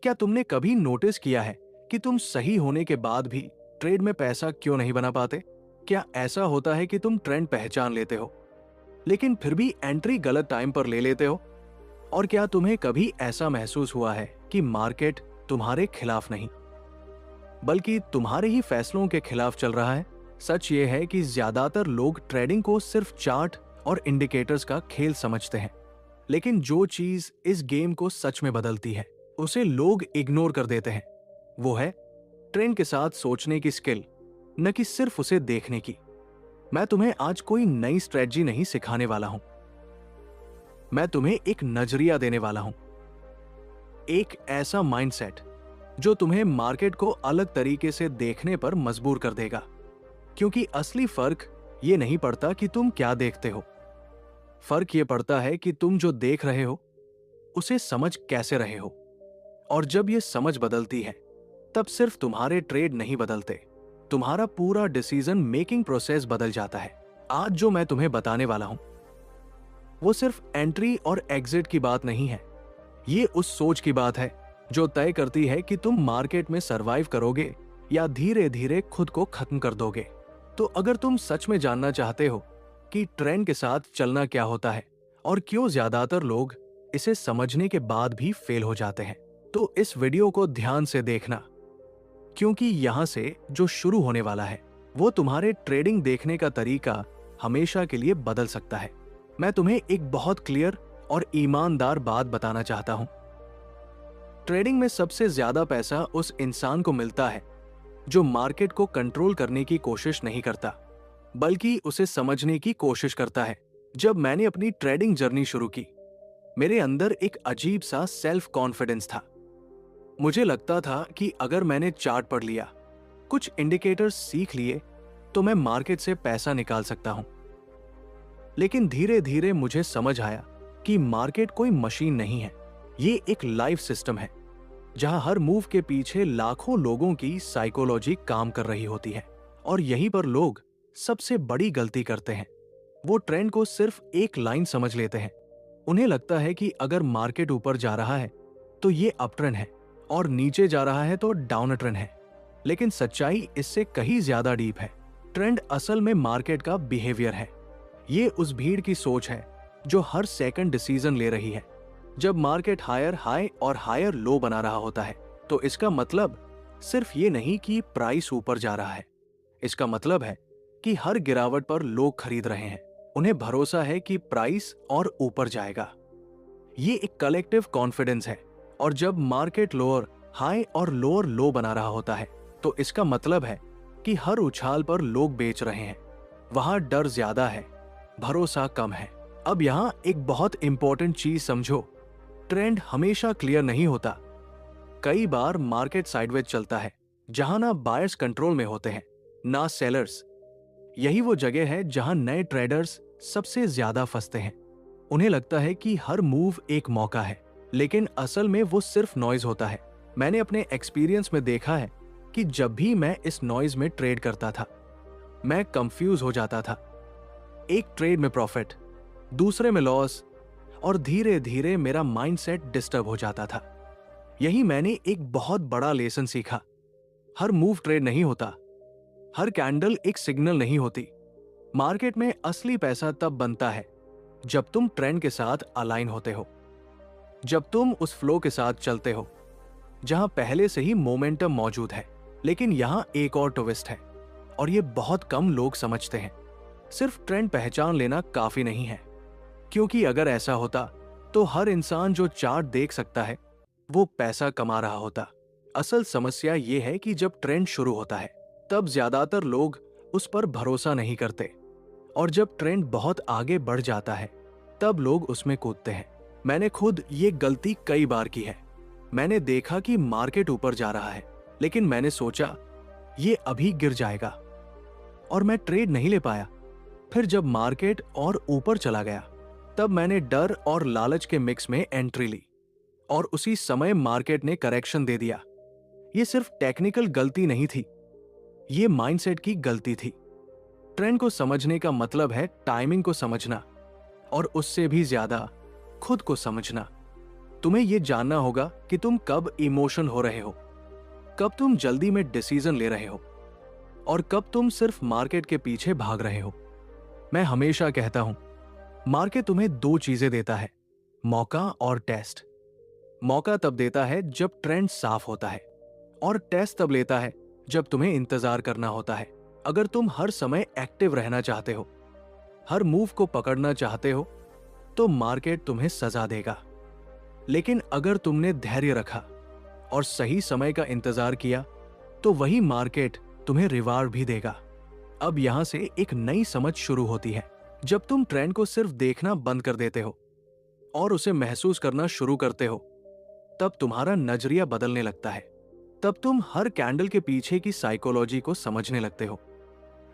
क्या तुमने कभी नोटिस किया है कि तुम सही होने के बाद भी ट्रेड में पैसा क्यों नहीं बना पाते? क्या ऐसा होता है कि तुम ट्रेंड पहचान लेते हो लेकिन फिर भी एंट्री गलत टाइम पर ले लेते हो? और क्या तुम्हें कभी ऐसा महसूस हुआ है कि मार्केट तुम्हारे खिलाफ नहीं बल्कि तुम्हारे ही फैसलों के खिलाफ चल रहा है? सच ये है कि ज्यादातर लोग ट्रेडिंग को सिर्फ चार्ट और इंडिकेटर्स का खेल समझते हैं, लेकिन जो चीज इस गेम को सच में बदलती है उसे लोग इग्नोर कर देते हैं। वो है ट्रेंड के साथ सोचने की स्किल, न कि सिर्फ उसे देखने की। मैं तुम्हें आज कोई नई स्ट्रेटजी नहीं सिखाने वाला हूं, मैं तुम्हें एक नजरिया देने वाला हूं, एक ऐसा माइंडसेट जो तुम्हें मार्केट को अलग तरीके से देखने पर मजबूर कर देगा। क्योंकि असली फर्क ये नहीं पड़ता कि तुम क्या देखते हो, फर्क ये पड़ता है कि तुम जो देख रहे हो उसे समझ कैसे रहे हो। और जब ये समझ बदलती है तब सिर्फ तुम्हारे ट्रेड नहीं बदलते, तुम्हारा पूरा डिसीजन मेकिंग प्रोसेस बदल जाता है। आज जो मैं तुम्हें बताने वाला हूं वो सिर्फ एंट्री और एग्जिट की बात नहीं है, ये उस सोच की बात है जो तय करती है कि तुम मार्केट में सरवाइव करोगे या धीरे धीरे खुद को खत्म कर दोगे। तो अगर तुम सच में जानना चाहते हो कि ट्रेंड के साथ चलना क्या होता है और क्यों ज्यादातर लोग इसे समझने के बाद भी फेल हो जाते हैं, तो इस वीडियो को ध्यान से देखना, क्योंकि यहां से जो शुरू होने वाला है वो तुम्हारे ट्रेडिंग देखने का तरीका हमेशा के लिए बदल सकता है। मैं तुम्हें एक बहुत क्लियर और ईमानदार बात बताना चाहता हूं। ट्रेडिंग में सबसे ज्यादा पैसा उस इंसान को मिलता है जो मार्केट को कंट्रोल करने की कोशिश नहीं करता, बल्कि उसे समझने की कोशिश करता है। जब मैंने अपनी ट्रेडिंग जर्नी शुरू की, मेरे अंदर एक अजीब सा सेल्फ कॉन्फिडेंस था। मुझे लगता था कि अगर मैंने चार्ट पढ़ लिया, कुछ इंडिकेटर्स सीख लिए, तो मैं मार्केट से पैसा निकाल सकता हूं। लेकिन धीरे धीरे मुझे समझ आया कि मार्केट कोई मशीन नहीं है, ये एक लाइफ सिस्टम है जहां हर मूव के पीछे लाखों लोगों की साइकोलॉजी काम कर रही होती है। और यहीं पर लोग सबसे बड़ी गलती करते हैं, वो ट्रेंड को सिर्फ एक लाइन समझ लेते हैं। उन्हें लगता है कि अगर मार्केट ऊपर जा रहा है तो ये अप ट्रेंड है और नीचे जा रहा है तो डाउन ट्रेंड है। लेकिन सच्चाई इससे कहीं ज्यादा डीप है। ट्रेंड असल में मार्केट का बिहेवियर है। ये उस भीड़ की सोच है जो हर सेकंड डिसीजन ले रही है। जब मार्केट हायर हाई और हायर लो बना रहा होता है तो इसका मतलब सिर्फ ये नहीं कि प्राइस ऊपर जा रहा है, इसका मतलब है कि हर गिरावट पर लोग खरीद रहे हैं। उन्हें भरोसा है कि प्राइस और ऊपर जाएगा। ये एक कलेक्टिव कॉन्फिडेंस है। और जब मार्केट लोअर हाई और लोअर लो बना रहा होता है तो इसका मतलब है कि हर उछाल पर लोग बेच रहे हैं। वहां डर ज्यादा है, भरोसा कम है। अब यहां एक बहुत इंपॉर्टेंट चीज समझो, ट्रेंड हमेशा क्लियर नहीं होता। कई बार मार्केट साइडवेज चलता है जहां ना बायर्स कंट्रोल में होते हैं ना सेलर्स। यही वो जगह है जहां नए ट्रेडर्स सबसे ज्यादा फंसते हैं। उन्हें लगता है कि हर मूव एक मौका है, लेकिन असल में वो सिर्फ नॉइज होता है। मैंने अपने एक्सपीरियंस में देखा है कि जब भी मैं इस नॉइज में ट्रेड करता था, मैं कंफ्यूज हो जाता था। एक ट्रेड में प्रॉफिट, दूसरे में लॉस, और धीरे धीरे मेरा माइंडसेट डिस्टर्ब हो जाता था। यही मैंने एक बहुत बड़ा लेसन सीखा। हर मूव ट्रेड नहीं होता, हर कैंडल एक सिग्नल नहीं होती। मार्केट में असली पैसा तब बनता है जब तुम ट्रेंड के साथ अलाइन होते हो, जब तुम उस फ्लो के साथ चलते हो जहां पहले से ही मोमेंटम मौजूद है। लेकिन यहां एक और ट्विस्ट है और ये बहुत कम लोग समझते हैं। सिर्फ ट्रेंड पहचान लेना काफी नहीं है, क्योंकि अगर ऐसा होता तो हर इंसान जो चार्ट देख सकता है वो पैसा कमा रहा होता। असल समस्या ये है कि जब ट्रेंड शुरू होता है तब ज्यादातर लोग उस पर भरोसा नहीं करते, और जब ट्रेंड बहुत आगे बढ़ जाता है तब लोग उसमें कूदते हैं। मैंने खुद ये गलती कई बार की है। मैंने देखा कि मार्केट ऊपर जा रहा है, लेकिन मैंने सोचा ये अभी गिर जाएगा और मैं ट्रेड नहीं ले पाया। फिर जब मार्केट और ऊपर चला गया तब मैंने डर और लालच के मिक्स में एंट्री ली और उसी समय मार्केट ने करेक्शन दे दिया। ये सिर्फ टेक्निकल गलती नहीं थी, ये माइंडसेट की गलती थी। ट्रेंड को समझने का मतलब है टाइमिंग को समझना और उससे भी ज्यादा खुद को समझना। तुम्हें यह जानना होगा कि तुम कब इमोशन हो रहे हो, कब तुम जल्दी में डिसीजन ले रहे हो और कब तुम सिर्फ मार्केट के पीछे भाग रहे हो। मैं हमेशा कहता हूं, मार्केट तुम्हें दो चीजें देता है, मौका और टेस्ट। मौका तब देता है जब ट्रेंड साफ होता है और टेस्ट तब लेता है जब तुम्हें इंतजार करना होता है। अगर तुम हर समय एक्टिव रहना चाहते हो, हर मूव को पकड़ना चाहते हो, तो मार्केट तुम्हें सजा देगा। लेकिन अगर तुमने धैर्य रखा और सही समय का इंतजार किया, तो वही मार्केट तुम्हें रिवार्ड भी देगा। अब यहां से एक नई समझ शुरू होती है। जब तुम ट्रेंड को सिर्फ देखना बंद कर देते हो और उसे महसूस करना शुरू करते हो, तब तुम्हारा नजरिया बदलने लगता है। तब तुम हर कैंडल के पीछे की साइकोलॉजी को समझने लगते हो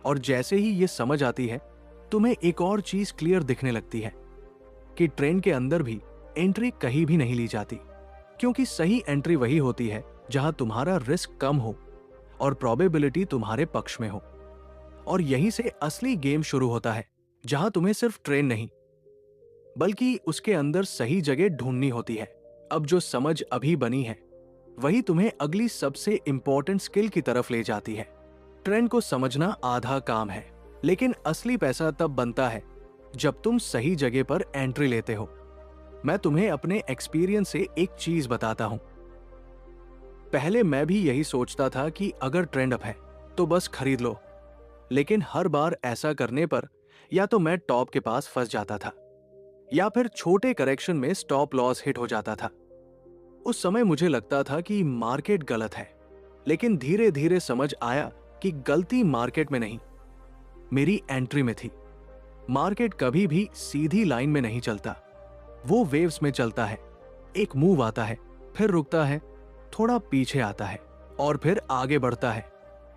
और जैसे ही ये समझ आती है, तुम्हें एक और चीज क्लियर दिखने लगती है कि ट्रेंड के अंदर भी एंट्री कहीं भी नहीं ली जाती, क्योंकि सही एंट्री वही होती है जहां तुम्हारा रिस्क कम हो और प्रोबेबिलिटी तुम्हारे पक्ष में हो। और यहीं से असली गेम शुरू होता है, जहां तुम्हें सिर्फ ट्रेंड नहीं बल्कि उसके अंदर सही जगह ढूंढनी होती है। अब जो समझ अभी बनी है, वही तुम्हें अगली सबसे इंपॉर्टेंट स्किल की तरफ ले जाती है। ट्रेंड को समझना आधा काम है, लेकिन असली पैसा तब बनता है जब तुम सही जगह पर एंट्री लेते हो। मैं तुम्हें अपने एक्सपीरियंस से एक चीज बताता हूं। पहले मैं भी यही सोचता था कि अगर ट्रेंड अप है तो बस खरीद लो, लेकिन हर बार ऐसा करने पर या तो मैं टॉप के पास फंस जाता था या फिर छोटे करेक्शन में स्टॉप लॉस हिट हो जाता था। उस समय मुझे लगता था कि मार्केट गलत है, लेकिन धीरे धीरे समझ आया कि गलती मार्केट में नहीं, मेरी एंट्री में थी। मार्केट कभी भी सीधी लाइन में नहीं चलता, वो वेव्स में चलता है। एक मूव आता है, फिर रुकता है, थोड़ा पीछे आता है और फिर आगे बढ़ता है।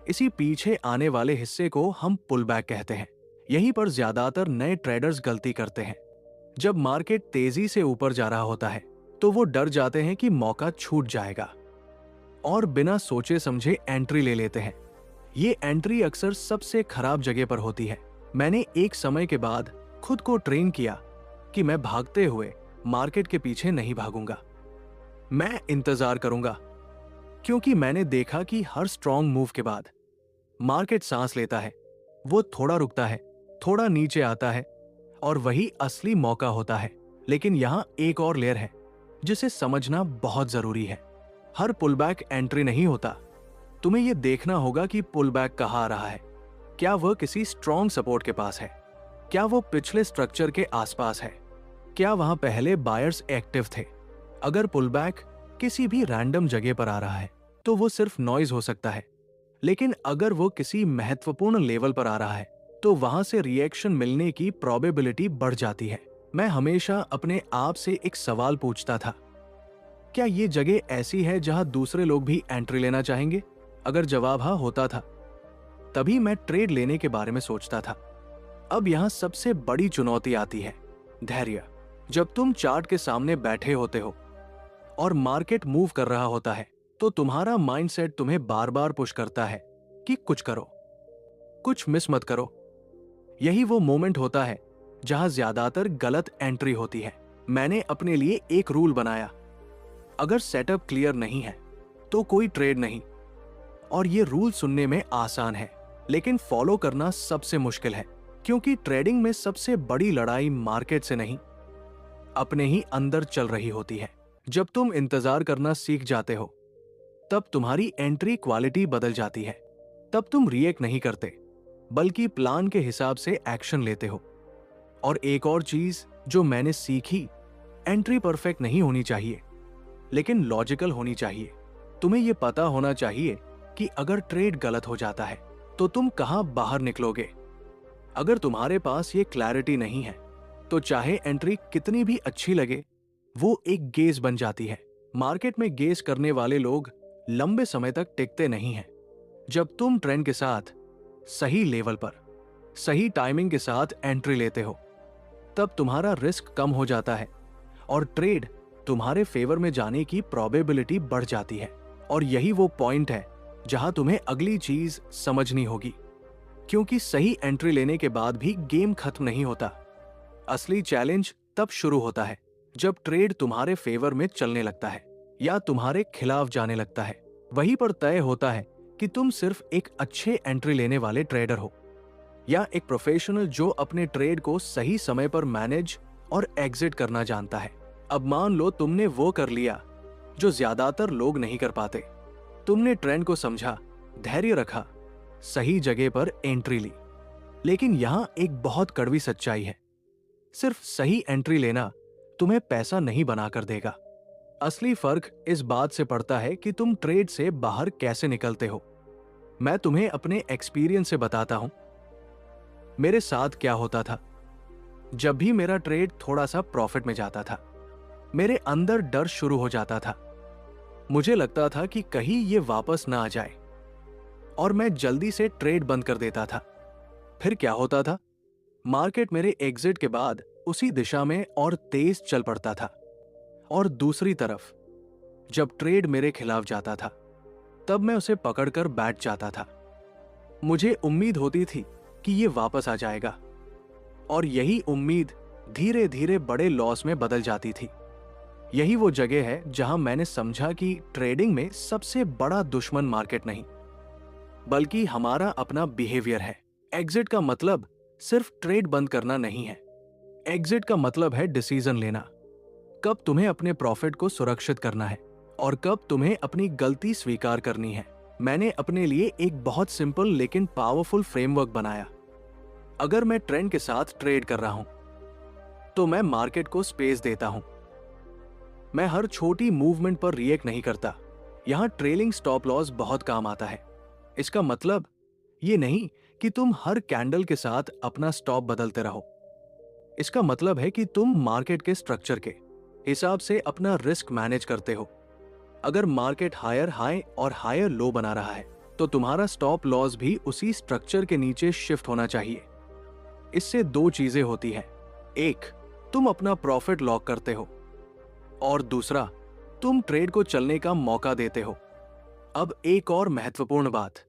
इसी पीछे आने वाले हिस्से को हम पुल बैक कहते हैं। यहीं पर ज्यादातर नए ट्रेडर्स गलती करते हैं। जब मार्केट तेजी से ऊपर जा रहा होता है, तो वो डर जाते हैं कि मौका छूट जाएगा और बिना सोचे समझे एंट्री ले लेते हैं। ये एंट्री अक्सर सबसे खराब जगह पर होती है। मैंने एक समय के बाद खुद को ट्रेन किया कि मैं भागते हुए मार्केट के पीछे नहीं भागूंगा, मैं इंतजार करूंगा, क्योंकि मैंने देखा कि हर स्ट्रॉन्ग मूव के बाद मार्केट सांस लेता है, वो थोड़ा रुकता है, थोड़ा नीचे आता है और वही असली मौका होता है। लेकिन यहां एक और लेयर है जिसे समझना बहुत जरूरी है। हर पुलबैक एंट्री नहीं होता। तुम्हें यह देखना होगा कि पुलबैक कहां आ रहा है। क्या वह किसी स्ट्रॉन्ग सपोर्ट के पास है? क्या वो पिछले स्ट्रक्चर के आसपास है? क्या वहां पहले बायर्स एक्टिव थे? अगर पुलबैक किसी भी रैंडम जगह पर आ रहा है तो वो सिर्फ नॉइज हो सकता है, लेकिन अगर वो किसी महत्वपूर्ण लेवल पर आ रहा है तो वहां से रिएक्शन मिलने की प्रोबेबिलिटी बढ़ जाती है। मैं हमेशा अपने आप से एक सवाल पूछता था, क्या ये जगह ऐसी है जहां दूसरे लोग भी एंट्री लेना चाहेंगे? अगर जवाब हाँ होता था, तभी मैं ट्रेड लेने के बारे में सोचता था। अब यहां सबसे बड़ी चुनौती आती है, धैर्य। जब तुम चार्ट के सामने बैठे होते हो और मार्केट मूव कर रहा होता है, तो तुम्हारा माइंडसेट तुम्हें बार बार पुश करता है कि कुछ करो, कुछ मिस मत करो। यही वो मोमेंट होता है जहां ज्यादातर गलत एंट्री होती है। मैंने अपने लिए एक रूल बनाया, अगर सेटअप क्लियर नहीं है तो कोई ट्रेड नहीं। और ये रूल सुनने में आसान है, लेकिन फॉलो करना सबसे मुश्किल है, क्योंकि ट्रेडिंग में सबसे बड़ी लड़ाई मार्केट से नहीं, अपने ही अंदर चल रही होती है। जब तुम इंतजार करना सीख जाते हो, तब तुम्हारी एंट्री क्वालिटी बदल जाती है। तब तुम रिएक्ट नहीं करते, बल्कि प्लान के हिसाब से एक्शन लेते हो। और एक और चीज जो मैंने सीखी, एंट्री परफेक्ट नहीं होनी चाहिए, लेकिन लॉजिकल होनी चाहिए। तुम्हें यह पता होना चाहिए कि अगर ट्रेड गलत हो जाता है तो तुम कहां बाहर निकलोगे। अगर तुम्हारे पास ये क्लैरिटी नहीं है, तो चाहे एंट्री कितनी भी अच्छी लगे, वो एक गेज बन जाती है। मार्केट में गेज करने वाले लोग लंबे समय तक टिकते नहीं हैं। जब तुम ट्रेंड के साथ सही लेवल पर सही टाइमिंग के साथ एंट्री लेते हो, तब तुम्हारा रिस्क कम हो जाता है और ट्रेड तुम्हारे फेवर में जाने की प्रोबेबिलिटी बढ़ जाती है। और यही वो पॉइंट है जहां तुम्हें अगली चीज समझनी होगी, क्योंकि सही एंट्री लेने के बाद भी गेम खत्म नहीं होता। असली चैलेंज तब शुरू होता है जब ट्रेड तुम्हारे फेवर में चलने लगता है या तुम्हारे खिलाफ जाने लगता है, वहीं पर तय होता है कि तुम सिर्फ एक अच्छे एंट्री लेने वाले ट्रेडर हो या एक प्रोफेशनल जो अपने ट्रेड को सही समय पर मैनेज और एग्जिट करना जानता है। अब मान लो तुमने वो कर लिया जो ज्यादातर लोग नहीं कर पाते। तुमने ट्रेंड को समझा, धैर्य रखा, सही जगह पर एंट्री ली। लेकिन यहां एक बहुत कड़वी सच्चाई है, सिर्फ सही एंट्री लेना तुम्हें पैसा नहीं बनाकर देगा। असली फर्क इस बात से पड़ता है कि तुम ट्रेड से बाहर कैसे निकलते हो। मैं तुम्हें अपने एक्सपीरियंस से बताता हूं मेरे साथ क्या होता था। जब भी मेरा ट्रेड थोड़ा सा प्रॉफिट में जाता था, मेरे अंदर डर शुरू हो जाता था। मुझे लगता था कि कहीं ये वापस ना आ जाए और मैं जल्दी से ट्रेड बंद कर देता था। फिर क्या होता था, मार्केट मेरे एग्जिट के बाद उसी दिशा में और तेज चल पड़ता था। और दूसरी तरफ जब ट्रेड मेरे खिलाफ जाता था, तब मैं उसे पकड़कर बैठ जाता था। मुझे उम्मीद होती थी कि ये वापस आ जाएगा और यही उम्मीद धीरे धीरे बड़े लॉस में बदल जाती थी। यही वो जगह है जहां मैंने समझा कि ट्रेडिंग में सबसे बड़ा दुश्मन मार्केट नहीं, बल्कि हमारा अपना बिहेवियर है। एग्जिट का मतलब सिर्फ ट्रेड बंद करना नहीं है। एग्जिट का मतलब है डिसीजन लेना, कब तुम्हें अपने प्रॉफिट को सुरक्षित करना है और कब तुम्हें अपनी गलती स्वीकार करनी है। मैंने अपने लिए एक बहुत सिंपल लेकिन पावरफुल फ्रेमवर्क बनाया। अगर मैं ट्रेंड के साथ ट्रेड कर रहा हूं, तो मैं मार्केट को स्पेस देता हूं। मैं हर छोटी मूवमेंट पर रिएक्ट नहीं करता। यहां ट्रेलिंग स्टॉप लॉस बहुत काम आता है। इसका मतलब ये नहीं कि तुम हर कैंडल के साथ अपना स्टॉप बदलते रहो। इसका मतलब है कि तुम मार्केट के स्ट्रक्चर के हिसाब से अपना रिस्क मैनेज करते हो। अगर मार्केट हायर हाई और हायर लो बना रहा है, तो तुम्हारा स्टॉप लॉस भी उसी स्ट्रक्चर के नीचे शिफ्ट होना चाहिए। इससे दो चीजें होती हैं, एक, तुम अपना प्रॉफिट लॉक करते हो और दूसरा, तुम ट्रेड को चलने का मौका देते हो। अब एक और महत्वपूर्ण बात,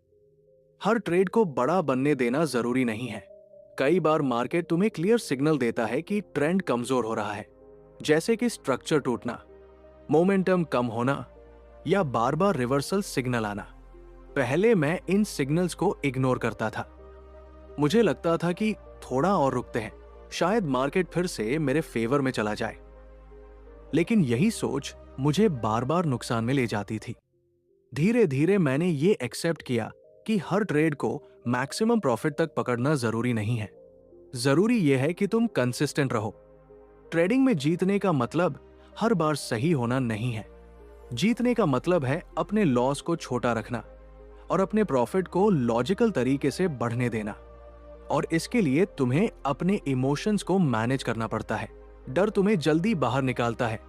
हर ट्रेड को बड़ा बनने देना जरूरी नहीं है। कई बार मार्केट तुम्हें क्लियर सिग्नल देता है कि ट्रेंड कमजोर हो रहा है, जैसे कि स्ट्रक्चर टूटना, मोमेंटम कम होना या बार बार रिवर्सल सिग्नल आना। पहले मैं इन सिग्नल्स को इग्नोर करता था। मुझे लगता था कि थोड़ा और रुकते हैं, शायद मार्केट फिर से मेरे फेवर में चला जाए। लेकिन यही सोच मुझे बार बार नुकसान में ले जाती थी। धीरे धीरे मैंने ये एक्सेप्ट किया कि हर ट्रेड को मैक्सिमम प्रॉफिट तक पकड़ना जरूरी नहीं है। जरूरी यह है कि तुम कंसिस्टेंट रहो। ट्रेडिंग में जीतने का मतलब हर बार सही होना नहीं है। जीतने का मतलब है अपने लॉस को छोटा रखना और अपने प्रॉफिट को लॉजिकल तरीके से बढ़ने देना। और इसके लिए तुम्हें अपने इमोशंस को मैनेज करना पड़ता है। डर तुम्हें जल्दी बाहर निकालता है,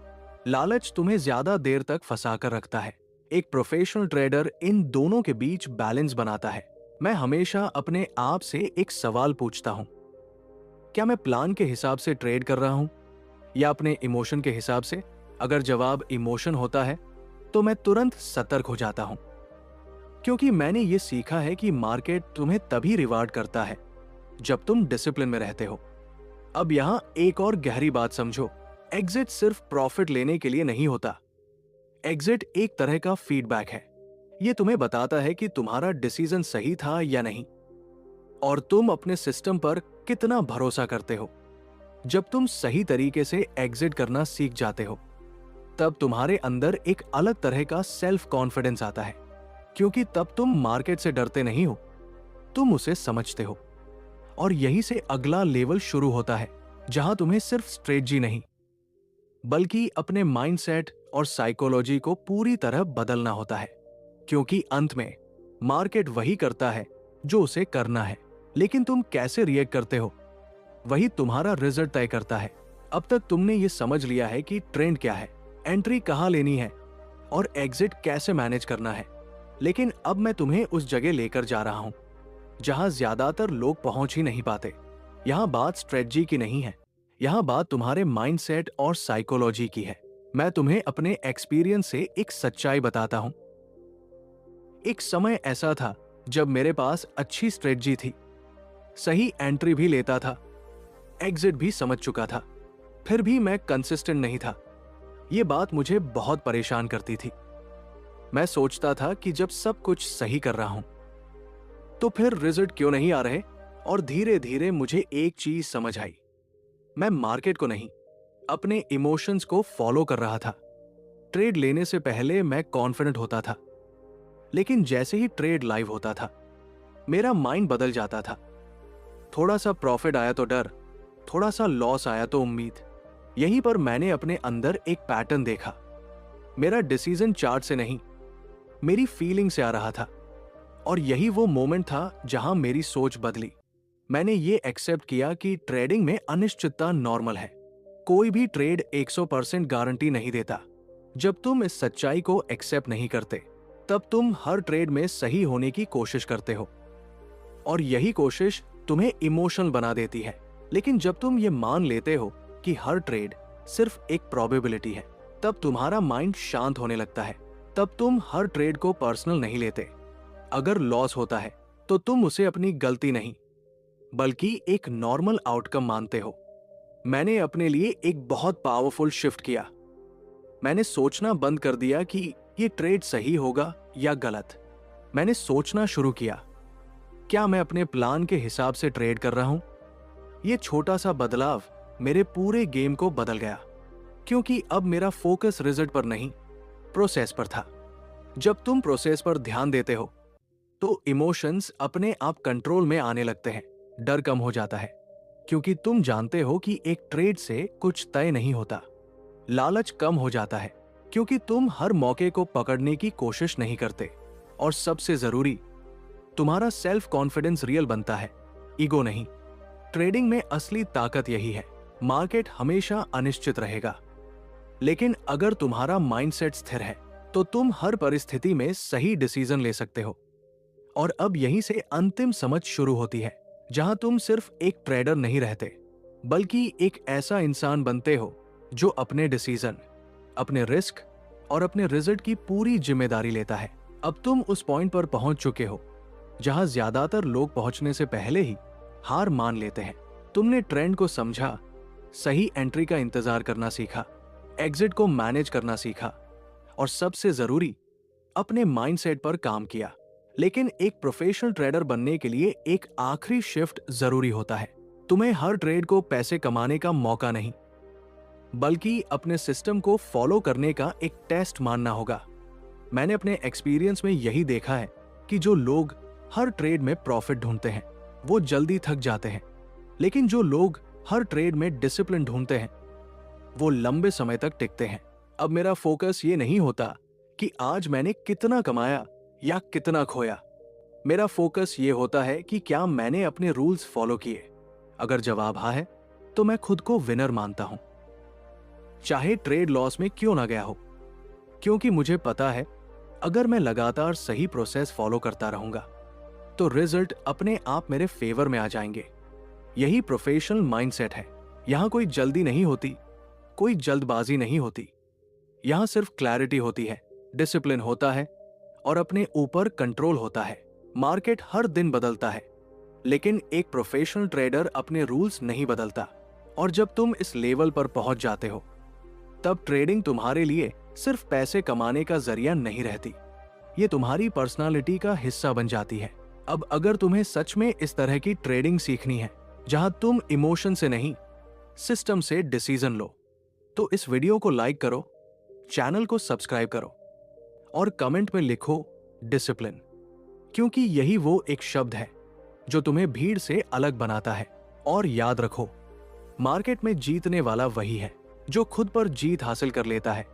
लालच तुम्हें ज्यादा देर तक फंसा कर रखता है। एक प्रोफेशनल ट्रेडर इन दोनों के बीच बैलेंस बनाता है। मैं हमेशा अपने आप से एक सवाल पूछता हूं, क्या मैं प्लान के हिसाब से ट्रेड कर रहा हूं या अपने इमोशन के हिसाब से? अगर जवाब इमोशन होता है तो मैं तुरंत सतर्क हो जाता हूं, क्योंकि मैंने ये सीखा है कि मार्केट तुम्हें तभी रिवार्ड करता है जब तुम डिसिप्लिन में रहते हो। अब यहां एक और गहरी बात समझो, एग्जिट सिर्फ प्रॉफिट लेने के लिए नहीं होता। एग्जिट एक तरह का फीडबैक है। यह तुम्हें बताता है कि तुम्हारा डिसीजन सही था या नहीं और तुम अपने सिस्टम पर कितना भरोसा करते हो। जब तुम सही तरीके से एग्जिट करना सीख जाते हो, तब तुम्हारे अंदर एक अलग तरह का सेल्फ कॉन्फिडेंस आता है, क्योंकि तब तुम मार्केट से डरते नहीं हो, तुम उसे समझते हो। और यहीं से अगला लेवल शुरू होता है, जहां तुम्हें सिर्फ स्ट्रेटजी नहीं, बल्कि अपने माइंडसेट और साइकोलॉजी को पूरी तरह बदलना होता है। क्योंकि अंत में मार्केट वही करता है जो उसे करना है, लेकिन तुम कैसे रिएक्ट करते हो वही तुम्हारा रिजल्ट तय करता है। अब तक तुमने ये समझ लिया है कि ट्रेंड क्या है, एंट्री कहां लेनी है और एग्जिट कैसे मैनेज करना है। लेकिन अब मैं तुम्हें उस जगह लेकर जा रहा हूं जहां ज्यादातर लोग पहुंच ही नहीं पाते। यहां बात स्ट्रेटजी की नहीं है, यहां बात तुम्हारे माइंडसेट और साइकोलॉजी की है। मैं तुम्हें अपने एक्सपीरियंस से एक सच्चाई बताता हूं। एक समय ऐसा था जब मेरे पास अच्छी स्ट्रेटजी थी, सही एंट्री भी लेता था, एग्जिट भी समझ चुका था, फिर भी मैं कंसिस्टेंट नहीं था। ये बात मुझे बहुत परेशान करती थी। मैं सोचता था कि जब सब कुछ सही कर रहा हूं तो फिर रिजल्ट क्यों नहीं आ रहे। और धीरे धीरे मुझे एक चीज समझ आई, मैं मार्केट को नहीं, अपने इमोशंस को फॉलो कर रहा था। ट्रेड लेने से पहले मैं कॉन्फिडेंट होता था, लेकिन जैसे ही ट्रेड लाइव होता था मेरा माइंड बदल जाता था। थोड़ा सा प्रॉफिट आया तो डर, थोड़ा सा लॉस आया तो उम्मीद। यहीं पर मैंने अपने अंदर एक पैटर्न देखा। मेरा डिसीजन चार्ट से नहीं, मेरी फीलिंग से आ रहा था। और यही वो मोमेंट था जहां मेरी सोच बदली। मैंने ये एक्सेप्ट किया कि ट्रेडिंग में अनिश्चितता नॉर्मल है। कोई भी ट्रेड 100% गारंटी नहीं देता। जब तुम इस सच्चाई को एक्सेप्ट नहीं करते तब तुम हर ट्रेड में सही होने की कोशिश करते हो, और यही कोशिश तुम्हें इमोशनल बना देती है। लेकिन जब तुम ये मान लेते हो कि हर ट्रेड सिर्फ एक प्रोबेबिलिटी है, तब तुम्हारा माइंड शांत होने लगता है। तब तुम हर ट्रेड को पर्सनल नहीं लेते। अगर लॉस होता है तो तुम उसे अपनी गलती नहीं बल्कि एक नॉर्मल आउटकम मानते हो। मैंने अपने लिए एक बहुत पावरफुल शिफ्ट किया। मैंने सोचना बंद कर दिया कि ये ट्रेड सही होगा या गलत। मैंने सोचना शुरू किया, क्या मैं अपने प्लान के हिसाब से ट्रेड कर रहा हूं। ये छोटा सा बदलाव मेरे पूरे गेम को बदल गया, क्योंकि अब मेरा फोकस रिजल्ट पर नहीं, प्रोसेस पर था। जब तुम प्रोसेस पर ध्यान देते हो तो इमोशंस अपने आप कंट्रोल में आने लगते हैं। डर कम हो जाता है, क्योंकि तुम जानते हो कि एक ट्रेड से कुछ तय नहीं होता। लालच कम हो जाता है, क्योंकि तुम हर मौके को पकड़ने की कोशिश नहीं करते। और सबसे जरूरी, तुम्हारा सेल्फ कॉन्फिडेंस रियल बनता है, ईगो नहीं। ट्रेडिंग में असली ताकत यही है। मार्केट हमेशा अनिश्चित रहेगा, लेकिन अगर तुम्हारा माइंडसेट स्थिर है तो तुम हर परिस्थिति में सही डिसीजन ले सकते हो। और अब यहीं से अंतिम समझ शुरू होती है, जहां तुम सिर्फ एक ट्रेडर नहीं रहते, बल्कि एक ऐसा इंसान बनते हो जो अपने डिसीजन, अपने रिस्क और अपने रिजल्ट की पूरी जिम्मेदारी लेता है। अब तुम उस पॉइंट पर पहुंच चुके हो जहां ज्यादातर लोग पहुंचने से पहले ही हार मान लेते हैं। तुमने ट्रेंड को समझा, सही एंट्री का इंतजार करना सीखा, एग्जिट को मैनेज करना सीखा, और सबसे जरूरी, अपने माइंडसेट पर काम किया। लेकिन एक प्रोफेशनल ट्रेडर बनने के लिए एक आखिरी शिफ्ट जरूरी होता है। तुम्हें हर ट्रेड को पैसे कमाने का मौका नहीं, बल्कि अपने सिस्टम को फॉलो करने का एक टेस्ट मानना होगा। मैंने अपने एक्सपीरियंस में यही देखा है कि जो लोग हर ट्रेड में प्रॉफिट ढूंढते हैं वो जल्दी थक जाते हैं, लेकिन जो लोग हर ट्रेड में डिसिप्लिन ढूंढते हैं वो लंबे समय तक टिकते हैं। अब मेरा फोकस ये नहीं होता कि आज मैंने कितना कमाया या कितना खोया। मेरा फोकस ये होता है कि क्या मैंने अपने रूल्स फॉलो किए। अगर जवाब हाँ है तो मैं खुद को विनर मानता हूं, चाहे ट्रेड लॉस में क्यों ना गया हो, क्योंकि मुझे पता है अगर मैं लगातार सही प्रोसेस फॉलो करता रहूंगा तो रिजल्ट अपने आप मेरे फेवर में आ जाएंगे। यही प्रोफेशनल माइंडसेट है। यहां कोई जल्दी नहीं होती, कोई जल्दबाजी नहीं होती। यहां सिर्फ क्लैरिटी होती है, डिसिप्लिन होता है और अपने ऊपर कंट्रोल होता है। मार्केट हर दिन बदलता है, लेकिन एक प्रोफेशनल ट्रेडर अपने रूल्स नहीं बदलता। और जब तुम इस लेवल पर पहुंच जाते हो तब ट्रेडिंग तुम्हारे लिए सिर्फ पैसे कमाने का जरिया नहीं रहती, ये तुम्हारी पर्सनालिटी का हिस्सा बन जाती है। अब अगर तुम्हें सच में इस तरह की ट्रेडिंग सीखनी है जहां तुम इमोशन से नहीं, सिस्टम से डिसीजन लो, तो इस वीडियो को लाइक करो, चैनल को सब्सक्राइब करो और कमेंट में लिखो डिसिप्लिन, क्योंकि यही वो एक शब्द है जो तुम्हें भीड़ से अलग बनाता है। और याद रखो, मार्केट में जीतने वाला वही है जो खुद पर जीत हासिल कर लेता है,